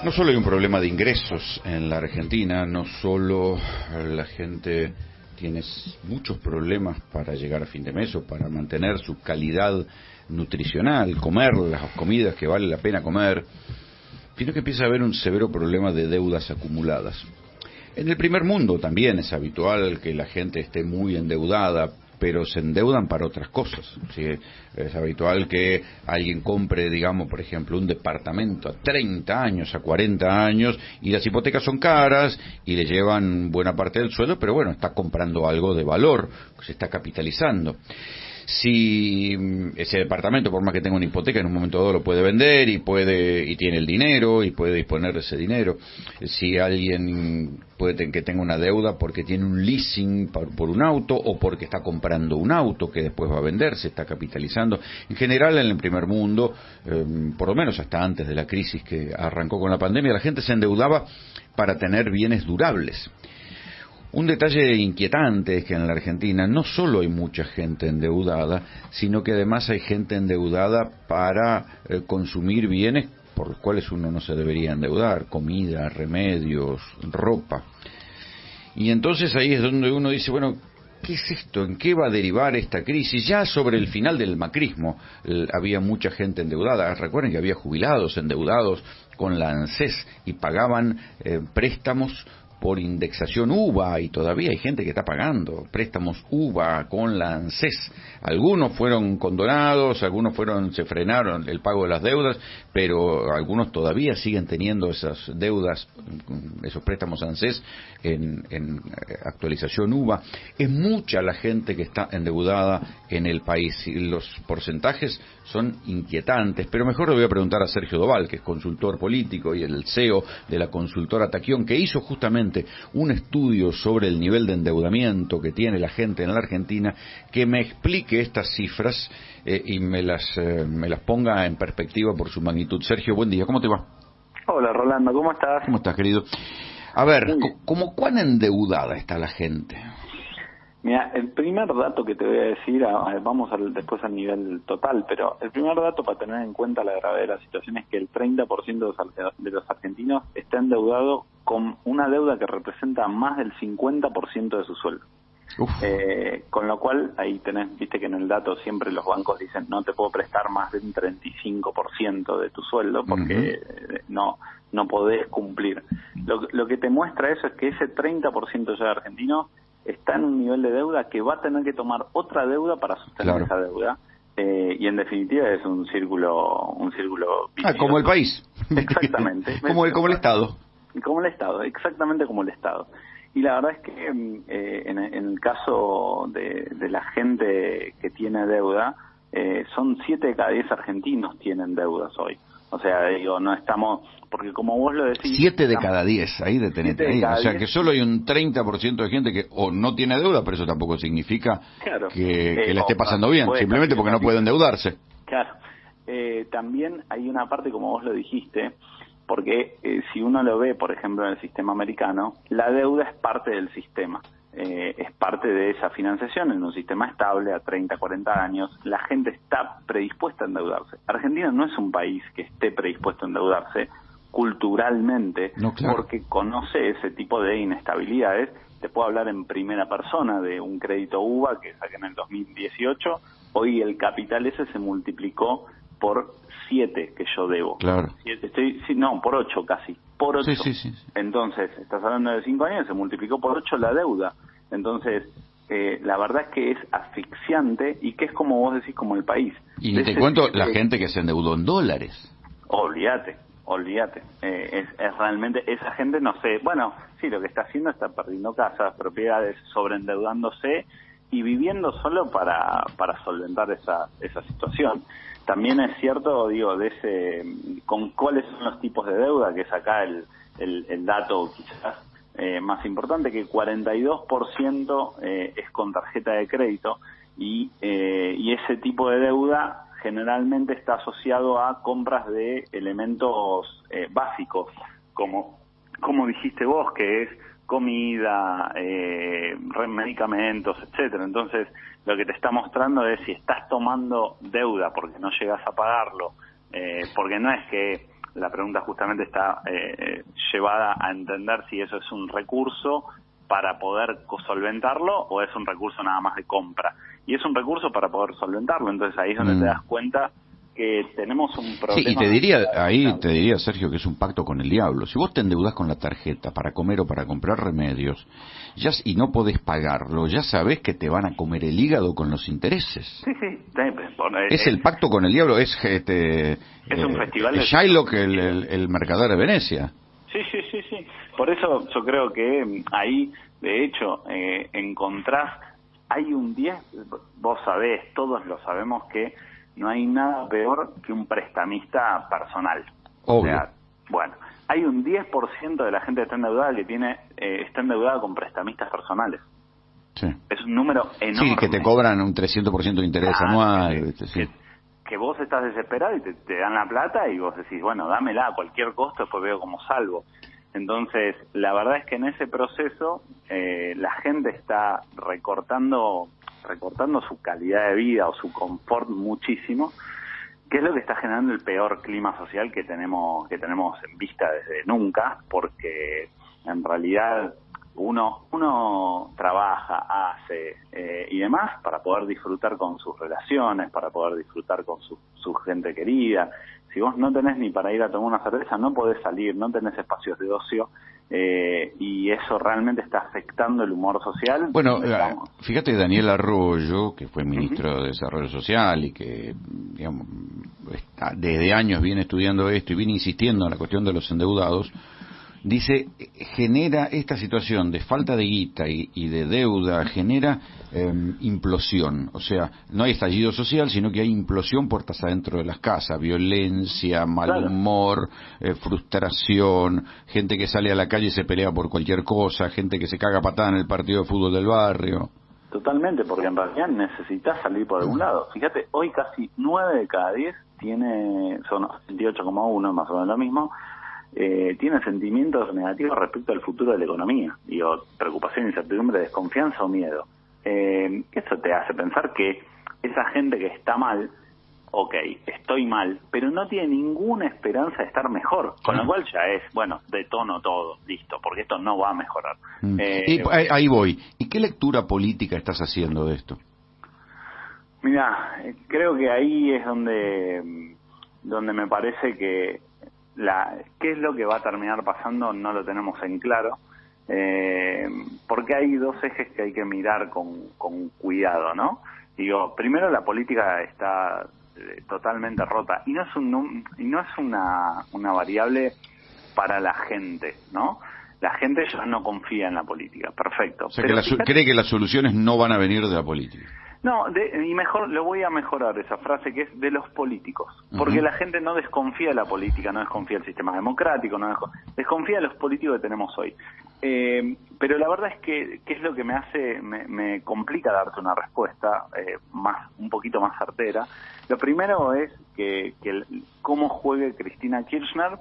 No solo hay un problema de ingresos en la Argentina, no solo la gente tiene muchos problemas para llegar a fin de mes o para mantener su calidad nutricional, comer las comidas que vale la pena comer, sino que empieza a haber un severo problema de deudas acumuladas. En el primer mundo también es habitual que la gente esté muy endeudada, pero se endeudan para otras cosas, ¿sí? Es habitual que alguien compre, digamos, por ejemplo, un departamento a 30 años, a 40 años, y las hipotecas son caras y le llevan buena parte del sueldo, pero bueno, está comprando algo de valor, se está capitalizando. Si ese departamento, por más que tenga una hipoteca, en un momento dado lo puede vender y tiene el dinero y puede disponer de ese dinero. Si alguien puede que tenga una deuda porque tiene un leasing por un auto o porque está comprando un auto que después va a vender, se está capitalizando. En general, en el primer mundo, por lo menos hasta antes de la crisis que arrancó con la pandemia, la gente se endeudaba para tener bienes durables. Un detalle inquietante es que en la Argentina no solo hay mucha gente endeudada, sino que además hay gente endeudada para consumir bienes por los cuales uno no se debería endeudar: comida, remedios, ropa. Y entonces ahí es donde uno dice, bueno, ¿qué es esto? ¿En qué va a derivar esta crisis? Ya sobre el final del macrismo había mucha gente endeudada. Recuerden que había jubilados endeudados con la ANSES y pagaban préstamos por indexación UVA, y todavía hay gente que está pagando préstamos UVA con la ANSES. Algunos fueron condonados, algunos se frenaron el pago de las deudas, pero algunos todavía siguen teniendo esas deudas, esos préstamos ANSES en actualización UVA. Es mucha la gente que está endeudada en el país y los porcentajes son inquietantes, pero mejor le voy a preguntar a Sergio Doval, que es consultor político y el CEO de la consultora Taquión, que hizo justamente un estudio sobre el nivel de endeudamiento que tiene la gente en la Argentina, que me explique estas cifras y me las ponga en perspectiva por su magnitud. Sergio, buen día, ¿cómo te va? Hola Rolando, ¿cómo estás? ¿Cómo estás, querido? A ver, ¿cómo cuán endeudada está la gente? Mira, el primer dato que te voy a decir, vamos después al nivel total, pero el primer dato para tener en cuenta la gravedad de la situación es que el 30% de los argentinos está endeudado con una deuda que representa más del 50% de su sueldo. Con lo cual, ahí viste que en el dato siempre los bancos dicen no te puedo prestar más de un 35% de tu sueldo porque no podés cumplir. Lo que te muestra eso es que ese 30% ya de argentinos está en un nivel de deuda que va a tener que tomar otra deuda para sostener esa deuda, y en definitiva es un círculo vicioso. Como el país. Exactamente. como el Estado. Como el Estado, exactamente como el Estado. Y la verdad es que en el caso de la gente que tiene deuda, son 7 de cada 10 argentinos tienen deudas hoy. O sea, digo, no estamos, porque como vos lo decís... 7 de cada 10, ahí detenete ahí. O sea, 10. Que solo hay un 30% de gente que o no tiene deuda, pero eso tampoco significa que le esté pasando bien, simplemente porque no puede endeudarse. Claro. También hay una parte, como vos lo dijiste, porque si uno lo ve, por ejemplo, en el sistema americano, la deuda es parte del sistema. Es parte de esa financiación en un sistema estable a 30, 40 años. La gente está predispuesta a endeudarse. Argentina no es un país que esté predispuesto a endeudarse culturalmente, porque conoce ese tipo de inestabilidades. Te puedo hablar en primera persona de un crédito UVA que saqué en el 2018. Hoy el capital ese se multiplicó por 7 que yo debo. Claro. Por 8 casi. Por 8. Sí. Entonces, estás hablando de 5 años, se multiplicó por 8 la deuda. Entonces, la verdad es que es asfixiante y que es como vos decís, como el país. Y te cuento la gente que se endeudó en dólares. Olvídate. Es realmente, esa gente no sé, bueno, sí, lo que está haciendo está perdiendo casas, propiedades, sobreendeudándose y viviendo solo para solventar esa situación. También es cierto, digo, con cuáles son los tipos de deuda, que es acá el dato quizás más importante, que 42% es con tarjeta de crédito y ese tipo de deuda generalmente está asociado a compras de elementos básicos, como dijiste vos, que es comida, medicamentos, etcétera. Entonces, lo que te está mostrando es si estás tomando deuda porque no llegas a pagarlo, porque no es que la pregunta justamente está llevada a entender si eso es un recurso para poder solventarlo o es un recurso nada más de compra. Y es un recurso para poder solventarlo, entonces ahí es donde te das cuenta que tenemos un problema. Sí, y te diría, Sergio, que es un pacto con el diablo. Si vos te endeudás con la tarjeta para comer o para comprar remedios y no podés pagarlo, ya sabés que te van a comer el hígado con los intereses. Sí. Es el pacto con el diablo, es un festival de Shylock, el mercader de Venecia. Sí. Por eso yo creo que ahí, de hecho, encontrás, hay un 10, vos sabés, todos lo sabemos, que no hay nada peor que un prestamista personal. Obvio. O sea, bueno, hay un 10% de la gente que está endeudada que está endeudada con prestamistas personales. Sí. Es un número enorme. Sí, que te cobran un 300% de interés anual. Que vos estás desesperado y te dan la plata y vos decís, bueno, dámela a cualquier costo, después veo cómo salvo. Entonces, la verdad es que en ese proceso la gente está recortando su calidad de vida o su confort muchísimo, que es lo que está generando el peor clima social que tenemos en vista desde nunca, porque en realidad uno trabaja, hace y demás para poder disfrutar con sus relaciones, para poder disfrutar con su gente querida. Si vos no tenés ni para ir a tomar una cerveza, no podés salir, no tenés espacios de ocio, y eso realmente está afectando el humor social. Bueno, fíjate, Daniel Arroyo, que fue ministro de Desarrollo Social y que, digamos, desde años viene estudiando esto y viene insistiendo en la cuestión de los endeudados, dice, genera esta situación de falta de guita y de deuda, genera implosión. O sea, no hay estallido social, sino que hay implosión puertas adentro de las casas, violencia, mal humor, frustración, gente que sale a la calle y se pelea por cualquier cosa, gente que se caga a patada en el partido de fútbol del barrio. Totalmente, porque en realidad necesitas salir por algún lado. Fíjate, hoy casi 9 de cada 10 son 28,1, más o menos lo mismo, tiene sentimientos negativos respecto al futuro de la economía. Digo, preocupación, incertidumbre, desconfianza o miedo. Eso te hace pensar que esa gente que está mal, ok, estoy mal, pero no tiene ninguna esperanza de estar mejor. Con lo cual ya es, bueno, detono todo, listo, porque esto no va a mejorar. Y ahí voy. ¿Y qué lectura política estás haciendo de esto? Mira, creo que ahí es donde me parece que qué es lo que va a terminar pasando no lo tenemos en claro, porque hay dos ejes que hay que mirar con cuidado, ¿no? Digo, primero, la política está totalmente rota y no es una variable para la gente, ¿no? La gente ya no confía en la política, perfecto. O sea, pero cree que las soluciones no van a venir de la política. No, y mejor lo voy a mejorar esa frase, que es de los políticos, porque la gente no desconfía de la política, no desconfía del sistema democrático, desconfía de los políticos que tenemos hoy. Pero la verdad es que ¿qué es lo que me complica darte una respuesta un poquito más certera? Lo primero es que cómo juegue Cristina Kirchner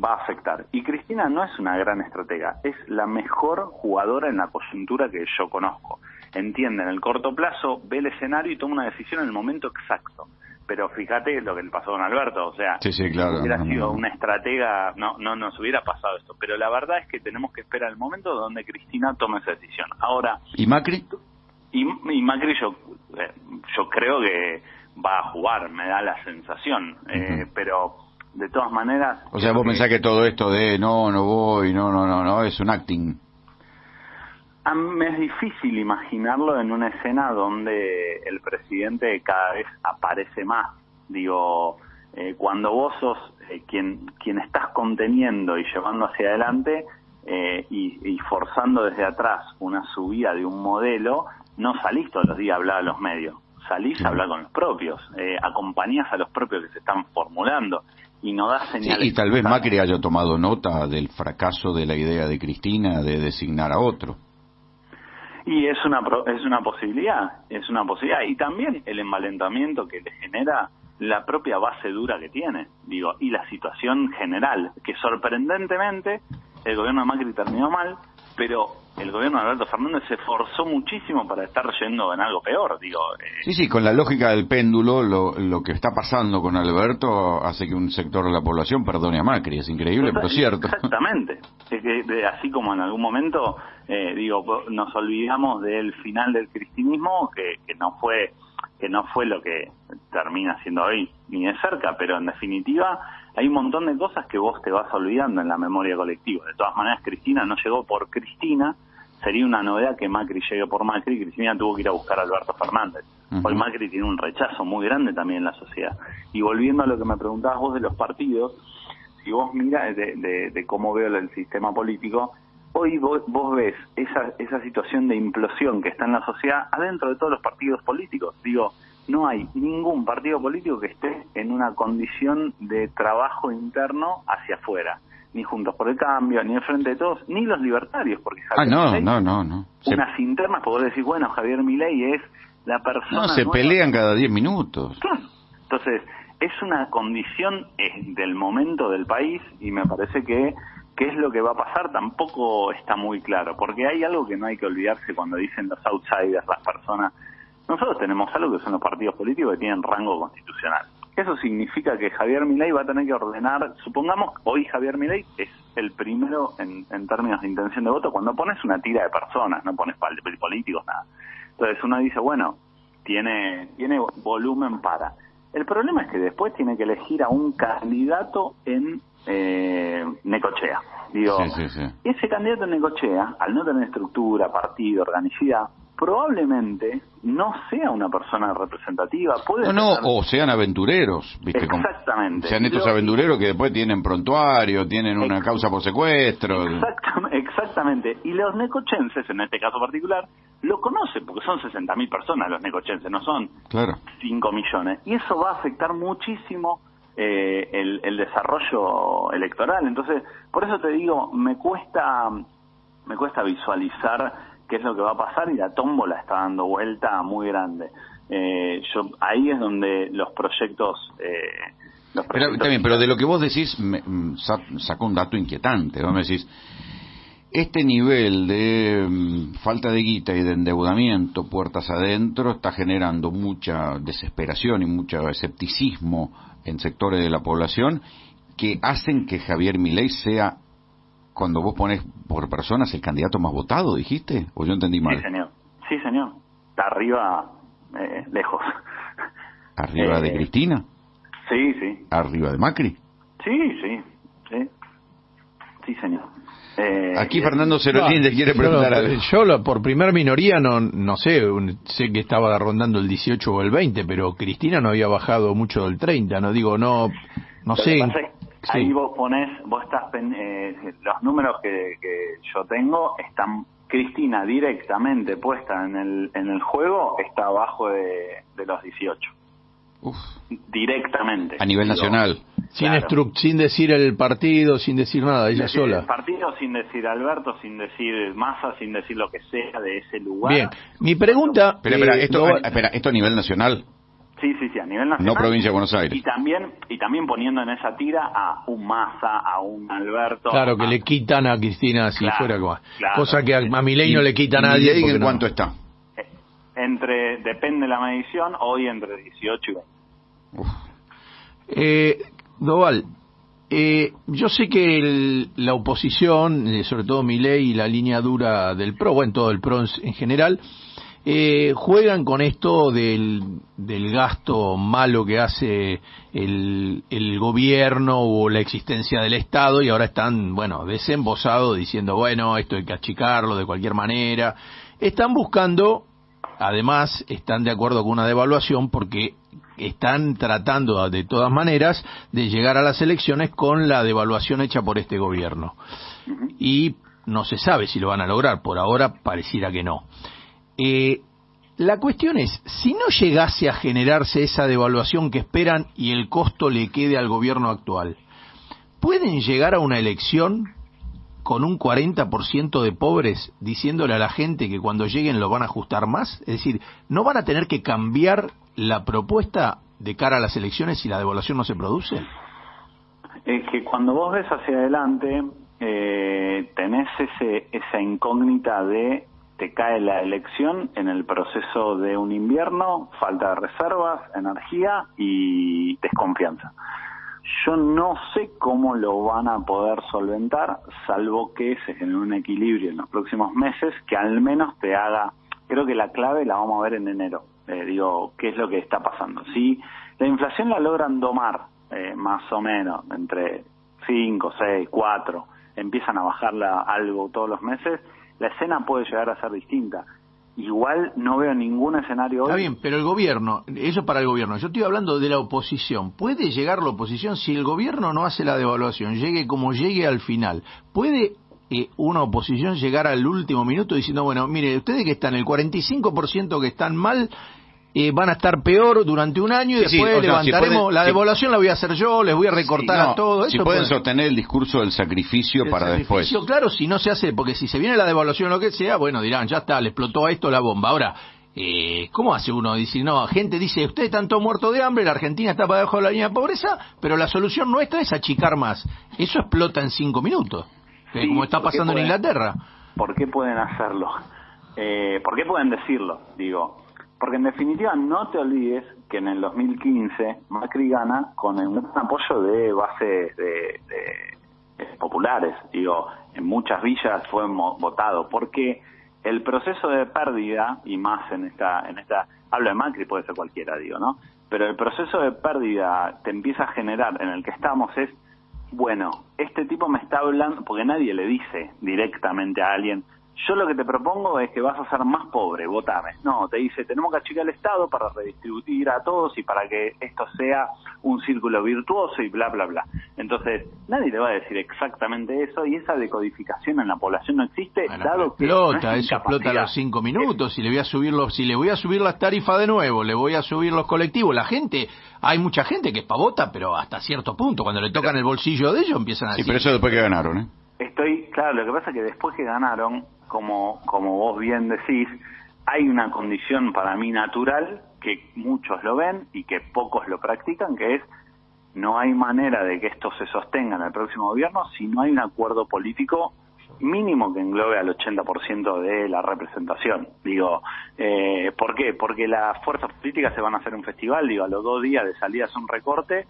va a afectar. Y Cristina no es una gran estratega, es la mejor jugadora en la coyuntura que yo conozco. Entiende en el corto plazo, ve el escenario y toma una decisión en el momento exacto. Pero fíjate lo que le pasó a don Alberto, o sea, sí, claro, si hubiera sido una estratega, no nos hubiera pasado esto. Pero la verdad es que tenemos que esperar el momento donde Cristina tome esa decisión. Ahora, ¿y Macri? Y Macri yo creo que va a jugar, me da la sensación, pero de todas maneras... O sea, vos pensás que todo esto de no voy, no, es un acting. Me es difícil imaginarlo en una escena donde el presidente cada vez aparece más. Digo, cuando vos sos quien estás conteniendo y llevando hacia adelante y forzando desde atrás una subida de un modelo, no salís todos los días a hablar a los medios, salís a hablar con los propios, acompañás a los propios que se están formulando y no das señales. Sí, y tal vez Macri haya tomado nota del fracaso de la idea de Cristina de designar a otro. Y es una posibilidad, y también el envalentamiento que le genera la propia base dura que tiene, digo, y la situación general, que sorprendentemente el gobierno de Macri terminó mal, pero el gobierno de Alberto Fernández se esforzó muchísimo para estar yendo en algo peor, digo. Sí, con la lógica del péndulo, lo que está pasando con Alberto hace que un sector de la población perdone a Macri, es increíble, pero cierto. Exactamente, así como en algún momento, nos olvidamos del final del cristinismo, que no fue lo que termina siendo hoy, ni de cerca, pero en definitiva hay un montón de cosas que vos te vas olvidando en la memoria colectiva. De todas maneras, Cristina no llegó por Cristina, sería una novedad que Macri llegue por Macri. Cristina tuvo que ir a buscar a Alberto Fernández. Hoy Macri tiene un rechazo muy grande también en la sociedad. Y volviendo a lo que me preguntabas vos de los partidos, si vos mirás de cómo veo el sistema político, hoy vos ves esa situación de implosión que está en la sociedad adentro de todos los partidos políticos. Digo, no hay ningún partido político que esté en una condición de trabajo interno hacia afuera. Ni Juntos por el Cambio, ni el Frente de Todos, ni los libertarios, porque Javier Milei, no. unas internas, poder decir, bueno, Javier Milei es la persona... No, se nueva. pelean cada 10 minutos. Claro. Entonces, es una condición del momento del país, y me parece que qué es lo que va a pasar tampoco está muy claro, porque hay algo que no hay que olvidarse cuando dicen los outsiders, las personas. Nosotros tenemos algo que son los partidos políticos que tienen rango constitucional. Eso significa que Javier Milei va a tener que ordenar, supongamos, hoy Javier Milei es el primero en términos de intención de voto cuando pones una tira de personas, no pones políticos, nada. Entonces uno dice, bueno, tiene volumen para. El problema es que después tiene que elegir a un candidato en Necochea. Digo, sí. Ese candidato en Necochea, al no tener estructura, partido, organicidad, probablemente no sea una persona representativa. O sean aventureros, ¿viste? Exactamente. Sean estos aventureros que después tienen prontuario, tienen una causa por secuestro. Exactamente. Y los necochenses, en este caso particular, lo conocen, porque son 60.000 personas los necochenses, no son 5 millones. Y eso va a afectar muchísimo el desarrollo electoral. Entonces, por eso te digo, me cuesta visualizar qué es lo que va a pasar, y la tómbola está dando vuelta muy grande. Ahí es donde los proyectos... Pero de lo que vos decís, sacó un dato inquietante. Vos me decís, este nivel de falta de guita y de endeudamiento puertas adentro está generando mucha desesperación y mucho escepticismo en sectores de la población que hacen que Javier Milei sea, cuando vos pones por personas, el candidato más votado, ¿dijiste? ¿O yo entendí mal? Sí, señor. Está arriba, lejos. ¿Arriba de Cristina? Sí. ¿Arriba de Macri? Sí, señor. Aquí Fernando Cerolín le quiere preguntar algo. Yo por primer minoría no sé que estaba rondando el 18 o el 20, pero Cristina no había bajado mucho del 30, no sé. Ahí vos estás, los números que yo tengo están, Cristina directamente puesta en el juego está abajo de los 18. Uf. Directamente. A nivel nacional. Sin decir el partido, sin decir nada, ella sola. El partido, sin decir Alberto, sin decir Massa, sin decir lo que sea de ese lugar. Bien, mi pregunta... Espera, ¿esto a nivel nacional? Sí, a nivel nacional. No provincia de Buenos Aires. Y también poniendo en esa tira a un Massa, a un Alberto. Claro, que le quitan a Cristina si fuera como... Cosa que a Milei no le quita a nadie. ¿Y en cuánto está? Depende de la medición, hoy entre 18 y 20. Doval, yo sé que la oposición, sobre todo Milei y la línea dura del PRO, todo el PRO en general, juegan con esto del gasto malo que hace el gobierno o la existencia del Estado, y ahora están, desembosados diciendo, esto hay que achicarlo de cualquier manera. Están buscando, además, están de acuerdo con una devaluación porque están tratando de todas maneras de llegar a las elecciones con la devaluación hecha por este gobierno. Y no se sabe si lo van a lograr, por ahora pareciera que no. La cuestión es, si no llegase a generarse esa devaluación que esperan y el costo le quede al gobierno actual, ¿pueden llegar a una elección con un 40% de pobres diciéndole a la gente que cuando lleguen lo van a ajustar más? Es decir, ¿no van a tener que cambiar la propuesta de cara a las elecciones si la devaluación no se produce? Es que cuando vos ves hacia adelante, tenés esa incógnita de te cae la elección en el proceso de un invierno, falta de reservas, energía y desconfianza. Yo no sé cómo lo van a poder solventar, salvo que se genere un equilibrio en los próximos meses que al menos te haga, creo que la clave la vamos a ver en enero. ¿Qué es lo que está pasando? Si la inflación la logran domar, más o menos, entre 5, 6, 4, empiezan a bajarla algo todos los meses, la escena puede llegar a ser distinta. Igual no veo ningún escenario hoy. Está bien, pero el gobierno, eso es para el gobierno. Yo estoy hablando de la oposición. ¿Puede llegar la oposición si el gobierno no hace la devaluación, llegue como llegue al final? ¿Puede una oposición llegar al último minuto diciendo, bueno, mire, ustedes que están, el 45% que están mal, van a estar peor durante un año y después levantaremos, la devaluación la voy a hacer yo, les voy a recortar a todo si pueden sostener el discurso del sacrificio para después. Claro, si no se hace, porque si se viene la devaluación o lo que sea, bueno, dirán, ya está, le explotó a esto la bomba. Ahora, ¿cómo hace uno? Dice, no, gente dice, ustedes están todos muertos de hambre, la Argentina está para debajo de la línea de pobreza, pero la solución nuestra es achicar más. Eso explota en 5 minutos, como está pasando en Inglaterra. ¿Por qué pueden hacerlo? ¿Por qué pueden decirlo? Digo, porque en definitiva no te olvides que en el 2015 Macri gana con un apoyo de bases de populares. Digo, en muchas villas fue votado, porque el proceso de pérdida, y más en esta hablo de Macri, puede ser cualquiera, digo, ¿no? Pero el proceso de pérdida te empieza a generar, en el que estamos es, bueno, este tipo me está hablando, porque nadie le dice directamente a alguien, yo lo que te propongo es que vas a ser más pobre, votame. No, te dice, tenemos que achicar el Estado para redistribuir a todos y para que esto sea un círculo virtuoso y bla, bla, bla. Entonces, nadie le va a decir exactamente eso, y esa decodificación en la población no existe, bueno, dado que explota, eso explota a los 5 minutos. Si le voy a subir las tarifas de nuevo, le voy a subir los colectivos, la gente, hay mucha gente que es pavota, pero hasta cierto punto, cuando le tocan el bolsillo de ellos empiezan a decir. Sí, pero eso después que ganaron, ¿eh? Claro, lo que pasa es que después que ganaron, como vos bien decís, hay una condición para mí natural que muchos lo ven y que pocos lo practican, que es no hay manera de que esto se sostenga en el próximo gobierno si no hay un acuerdo político mínimo que englobe al 80% de la representación. Digo, ¿por qué? Porque las fuerzas políticas se van a hacer un festival, digo, a los 2 días de salida es un recorte,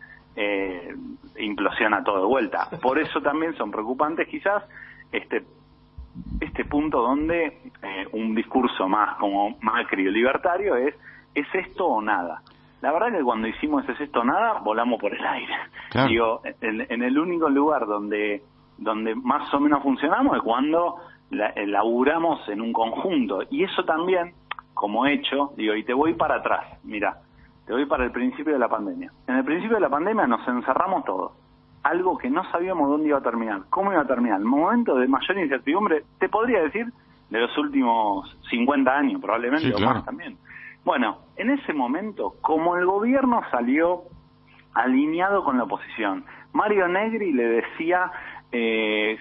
implosiona todo de vuelta. Por eso también son preocupantes quizás este punto donde un discurso más como Macri o libertario es esto o nada. La verdad que cuando hicimos es esto o nada, volamos por el aire. Claro. Digo, en el único lugar donde más o menos funcionamos es cuando laburamos en un conjunto. Y eso también, como hecho, digo, y te voy para atrás, mira, te voy para el principio de la pandemia. En el principio de la pandemia nos encerramos todos. Algo que no sabíamos dónde iba a terminar, cómo iba a terminar. El momento de mayor incertidumbre, te podría decir, de los últimos 50 años probablemente, sí, o claro, más también. Bueno, en ese momento, como el gobierno salió alineado con la oposición, Mario Negri le decía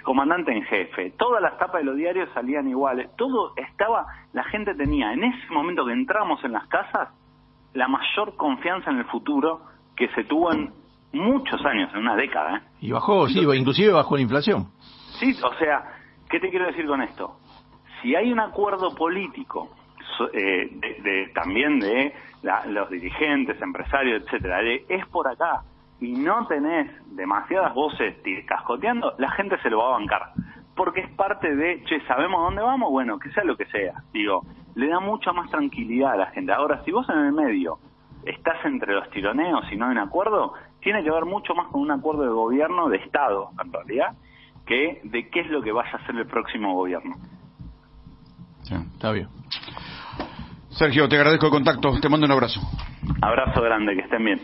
comandante en jefe, todas las tapas de los diarios salían iguales, todo estaba, la gente tenía, en ese momento que entramos en las casas, la mayor confianza en el futuro que se tuvo en muchos años, en una década. Y bajó, sí, inclusive bajó la inflación. Sí, o sea, ¿qué te quiero decir con esto? Si hay un acuerdo político, también de los dirigentes, empresarios, etcétera, es por acá, y no tenés demasiadas voces cascoteando, la gente se lo va a bancar. Porque es parte de, ¿sabemos dónde vamos? Bueno, que sea lo que sea. Digo, le da mucha más tranquilidad a la gente. Ahora, si vos en el medio estás entre los tironeos y no hay un acuerdo, tiene que ver mucho más con un acuerdo de gobierno, de Estado, en realidad, que de qué es lo que vaya a hacer el próximo gobierno. Sí, está bien. Sergio, te agradezco el contacto, te mando un abrazo. Abrazo grande, que estén bien.